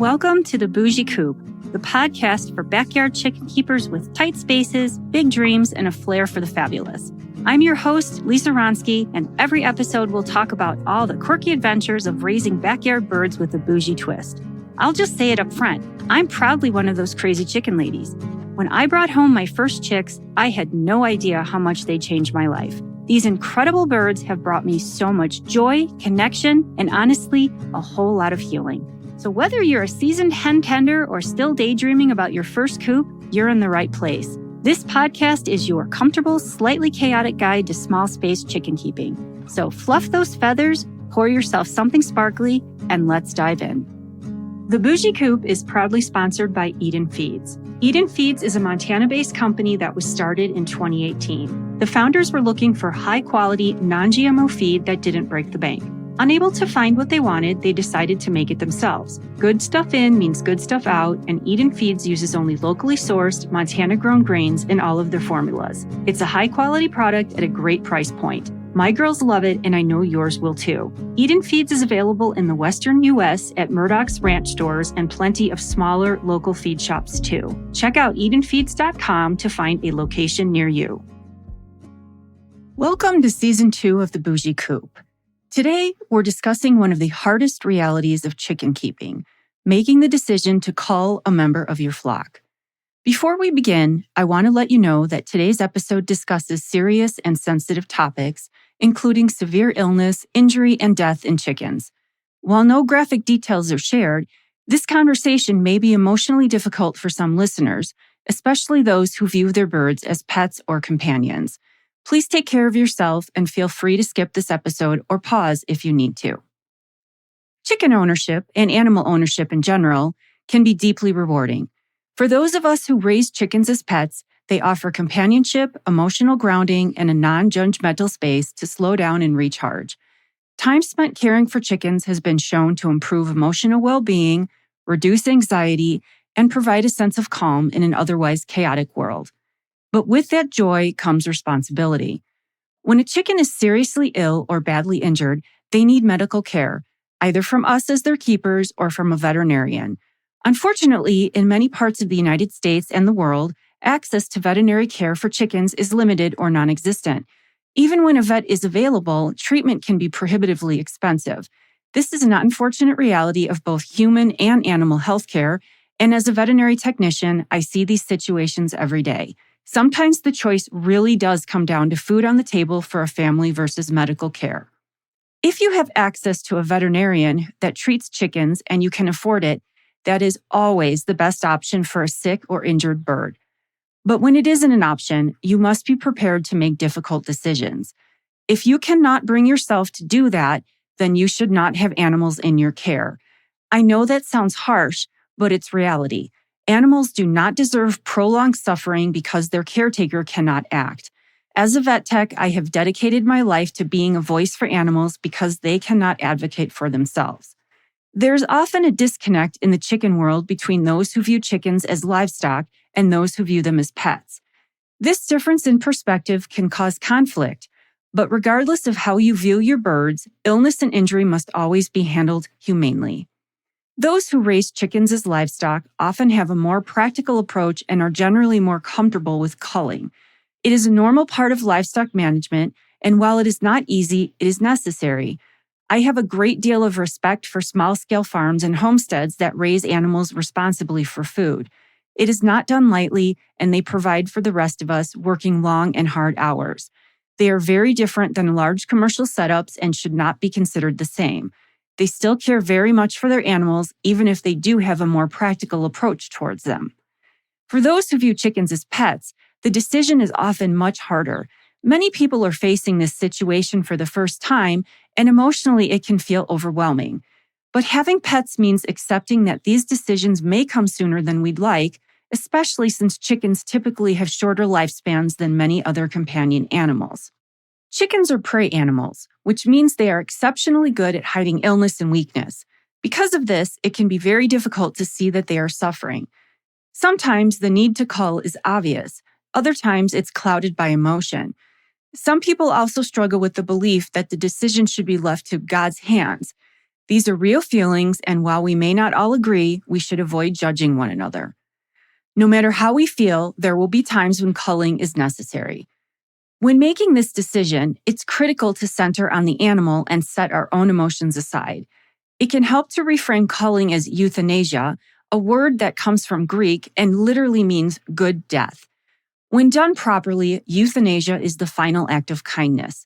Welcome to the Bougie Coop, the podcast for backyard chicken keepers with tight spaces, big dreams, and a flair for the fabulous. I'm your host, Lisa Ronsky, and every episode we'll talk about all the quirky adventures of raising backyard birds with a bougie twist. I'll just say it up front, I'm proudly one of those crazy chicken ladies. When I brought home my first chicks, I had no idea how much they changed my life. These incredible birds have brought me so much joy, connection, and honestly, a whole lot of healing. So whether you're a seasoned hen tender or still daydreaming about your first coop, you're in the right place. This podcast is your comfortable, slightly chaotic guide to small space chicken keeping. So fluff those feathers, pour yourself something sparkly, and let's dive in. The Bougie Coop is proudly sponsored by Eden Feeds. Eden Feeds is a Montana-based company that was started in 2018. The founders were looking for high-quality, non-GMO feed that didn't break the bank. Unable to find what they wanted, they decided to make it themselves. Good stuff in means good stuff out, and Eden Feeds uses only locally sourced, Montana-grown grains in all of their formulas. It's a high-quality product at a great price point. My girls love it, and I know yours will too. Eden Feeds is available in the western U.S. at Murdoch's ranch stores and plenty of smaller local feed shops too. Check out EdenFeeds.com to find a location near you. Welcome to Season 2 of the Bougie Coop. Today, we're discussing one of the hardest realities of chicken keeping, making the decision to cull a member of your flock. Before we begin, I want to let you know that today's episode discusses serious and sensitive topics, including severe illness, injury, and death in chickens. While no graphic details are shared, this conversation may be emotionally difficult for some listeners, especially those who view their birds as pets or companions. Please take care of yourself and feel free to skip this episode or pause if you need to. Chicken ownership and animal ownership in general can be deeply rewarding. For those of us who raise chickens as pets, they offer companionship, emotional grounding, and a non-judgmental space to slow down and recharge. Time spent caring for chickens has been shown to improve emotional well-being, reduce anxiety, and provide a sense of calm in an otherwise chaotic world. But with that joy comes responsibility. When a chicken is seriously ill or badly injured, they need medical care, either from us as their keepers or from a veterinarian. Unfortunately, in many parts of the United States and the world, access to veterinary care for chickens is limited or non-existent. Even when a vet is available, treatment can be prohibitively expensive. This is an unfortunate reality of both human and animal health care, and as a veterinary technician, I see these situations every day. Sometimes the choice really does come down to food on the table for a family versus medical care. If you have access to a veterinarian that treats chickens and you can afford it, that is always the best option for a sick or injured bird. But when it isn't an option, you must be prepared to make difficult decisions. If you cannot bring yourself to do that, then you should not have animals in your care. I know that sounds harsh, but it's reality. Animals do not deserve prolonged suffering because their caretaker cannot act. As a vet tech, I have dedicated my life to being a voice for animals because they cannot advocate for themselves. There's often a disconnect in the chicken world between those who view chickens as livestock and those who view them as pets. This difference in perspective can cause conflict, but regardless of how you view your birds, illness and injury must always be handled humanely. Those who raise chickens as livestock often have a more practical approach and are generally more comfortable with culling. It is a normal part of livestock management, and while it is not easy, it is necessary. I have a great deal of respect for small-scale farms and homesteads that raise animals responsibly for food. It is not done lightly, and they provide for the rest of us working long and hard hours. They are very different than large commercial setups and should not be considered the same. They still care very much for their animals, even if they do have a more practical approach towards them. For those who view chickens as pets, the decision is often much harder. Many people are facing this situation for the first time, and emotionally it can feel overwhelming. But having pets means accepting that these decisions may come sooner than we'd like, especially since chickens typically have shorter lifespans than many other companion animals. Chickens are prey animals, which means they are exceptionally good at hiding illness and weakness. Because of this, it can be very difficult to see that they are suffering. Sometimes the need to cull is obvious. Other times it's clouded by emotion. Some people also struggle with the belief that the decision should be left to God's hands. These are real feelings, and while we may not all agree, we should avoid judging one another. No matter how we feel, there will be times when culling is necessary. When making this decision, it's critical to center on the animal and set our own emotions aside. It can help to reframe culling as euthanasia, a word that comes from Greek and literally means good death. When done properly, euthanasia is the final act of kindness.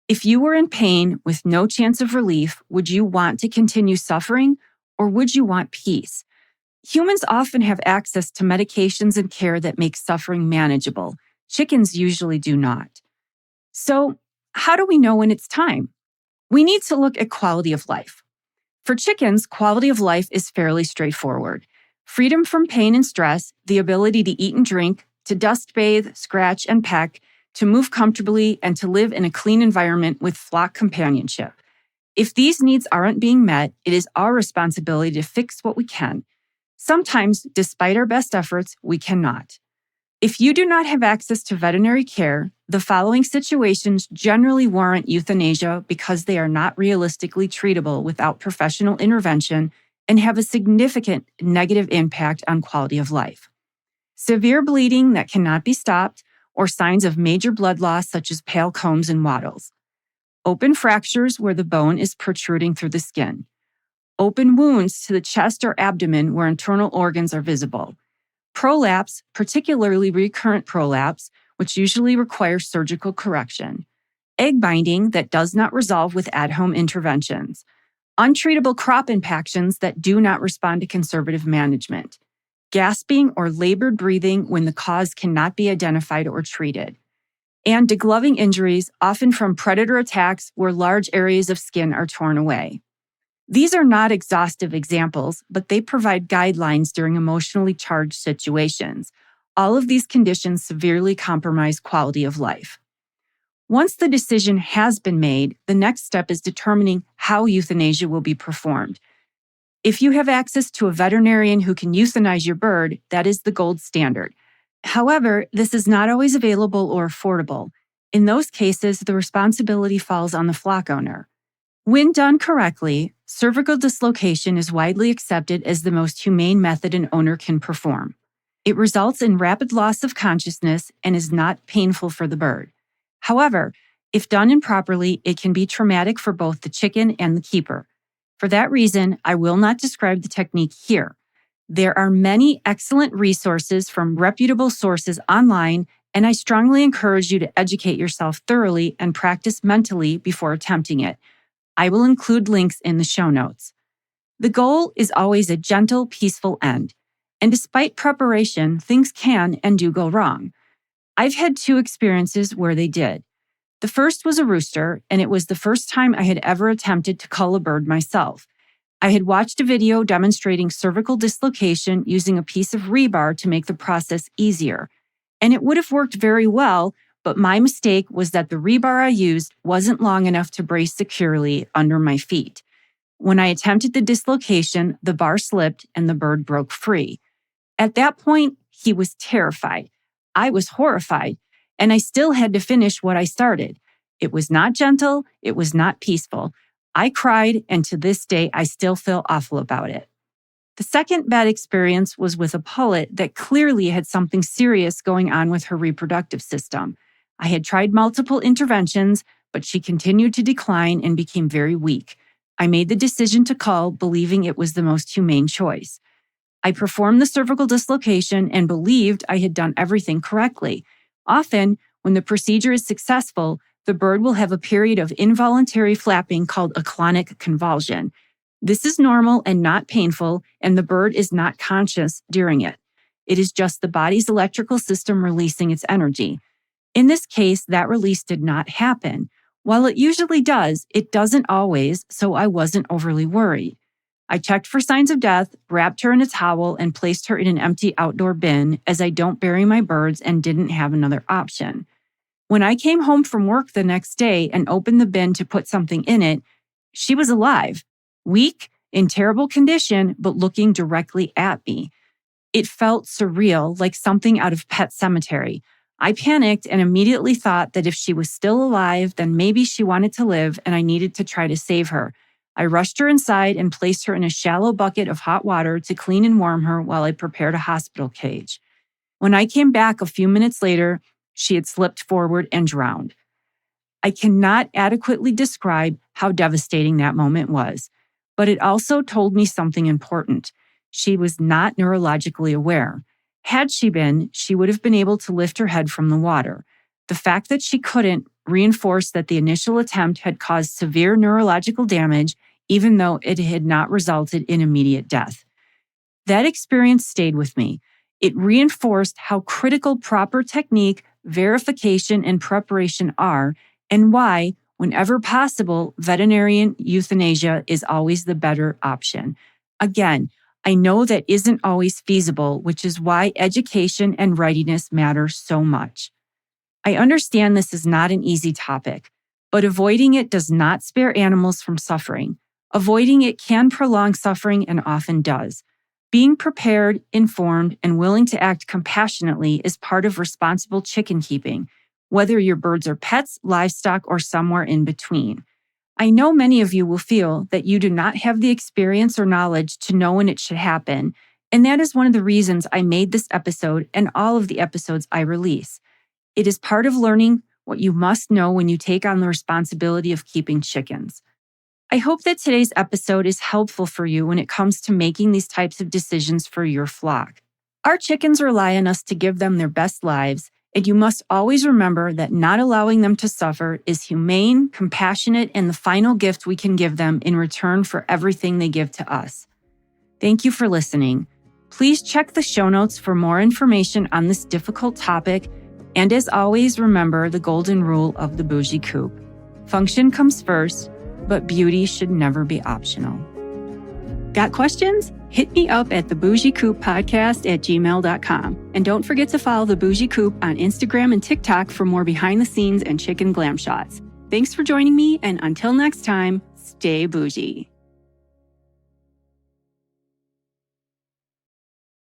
If you were in pain with no chance of relief, would you want to continue suffering, or would you want peace? Humans often have access to medications and care that make suffering manageable. Chickens usually do not. So, how do we know when it's time? We need to look at quality of life. For chickens, quality of life is fairly straightforward. Freedom from pain and stress, the ability to eat and drink, to dust bathe, scratch, and peck, to move comfortably, and to live in a clean environment with flock companionship. If these needs aren't being met, it is our responsibility to fix what we can. Sometimes, despite our best efforts, we cannot. If you do not have access to veterinary care, the following situations generally warrant euthanasia because they are not realistically treatable without professional intervention and have a significant negative impact on quality of life. Severe bleeding that cannot be stopped, or signs of major blood loss such as pale combs and wattles. Open fractures where the bone is protruding through the skin. Open wounds to the chest or abdomen where internal organs are visible. Prolapse, particularly recurrent prolapse, which usually requires surgical correction. Egg binding that does not resolve with at-home interventions. Untreatable crop impactions that do not respond to conservative management. Gasping or labored breathing when the cause cannot be identified or treated. And degloving injuries, often from predator attacks where large areas of skin are torn away. These are not exhaustive examples, but they provide guidelines during emotionally charged situations. All of these conditions severely compromise quality of life. Once the decision has been made, the next step is determining how euthanasia will be performed. If you have access to a veterinarian who can euthanize your bird, that is the gold standard. However, this is not always available or affordable. In those cases, the responsibility falls on the flock owner. When done correctly, cervical dislocation is widely accepted as the most humane method an owner can perform. It results in rapid loss of consciousness and is not painful for the bird. However, if done improperly, it can be traumatic for both the chicken and the keeper. For that reason, I will not describe the technique here. There are many excellent resources from reputable sources online, and I strongly encourage you to educate yourself thoroughly and practice mentally before attempting it. I will include links in the show notes. The goal is always a gentle, peaceful end. And despite preparation, things can and do go wrong. I've had 2 experiences where they did. The first was a rooster, and it was the first time I had ever attempted to cull a bird myself. I had watched a video demonstrating cervical dislocation using a piece of rebar to make the process easier. And it would have worked very well, but my mistake was that the rebar I used wasn't long enough to brace securely under my feet. When I attempted the dislocation, the bar slipped and the bird broke free. At that point, he was terrified. I was horrified, and I still had to finish what I started. It was not gentle, it was not peaceful. I cried, and to this day, I still feel awful about it. The second bad experience was with a pullet that clearly had something serious going on with her reproductive system. I had tried multiple interventions, but she continued to decline and became very weak. I made the decision to cull, believing it was the most humane choice. I performed the cervical dislocation and believed I had done everything correctly. Often, when the procedure is successful, the bird will have a period of involuntary flapping called a clonic convulsion. This is normal and not painful, and the bird is not conscious during it. It is just the body's electrical system releasing its energy. In this case, that release did not happen. While it usually does, it doesn't always, so I wasn't overly worried. I checked for signs of death, wrapped her in a towel, and placed her in an empty outdoor bin, as I don't bury my birds and didn't have another option. When I came home from work the next day and opened the bin to put something in it, she was alive, weak, in terrible condition, but looking directly at me. It felt surreal, like something out of Pet Sematary. I panicked and immediately thought that if she was still alive, then maybe she wanted to live and I needed to try to save her. I rushed her inside and placed her in a shallow bucket of hot water to clean and warm her while I prepared a hospital cage. When I came back a few minutes later, she had slipped forward and drowned. I cannot adequately describe how devastating that moment was, but it also told me something important. She was not neurologically aware. Had she been, she would have been able to lift her head from the water. The fact that she couldn't reinforced that the initial attempt had caused severe neurological damage, even though it had not resulted in immediate death. That experience stayed with me. It reinforced how critical proper technique, verification, and preparation are, and why, whenever possible, veterinarian euthanasia is always the better option. Again, I know that isn't always feasible, which is why education and readiness matter so much. I understand this is not an easy topic, but avoiding it does not spare animals from suffering. Avoiding it can prolong suffering and often does. Being prepared, informed, and willing to act compassionately is part of responsible chicken keeping, whether your birds are pets, livestock, or somewhere in between. I know many of you will feel that you do not have the experience or knowledge to know when it should happen, and that is one of the reasons I made this episode and all of the episodes I release. It is part of learning what you must know when you take on the responsibility of keeping chickens. I hope that today's episode is helpful for you when it comes to making these types of decisions for your flock. Our chickens rely on us to give them their best lives, and you must always remember that not allowing them to suffer is humane, compassionate, and the final gift we can give them in return for everything they give to us. Thank you for listening. Please check the show notes for more information on this difficult topic, and as always, remember the golden rule of the bougie coop. Function comes first, but beauty should never be optional. Got questions? Hit me up at thebougiecoop@gmail.com. And don't forget to follow The Bougie Coop on Instagram and TikTok for more behind the scenes and chicken glam shots. Thanks for joining me, and until next time, stay bougie.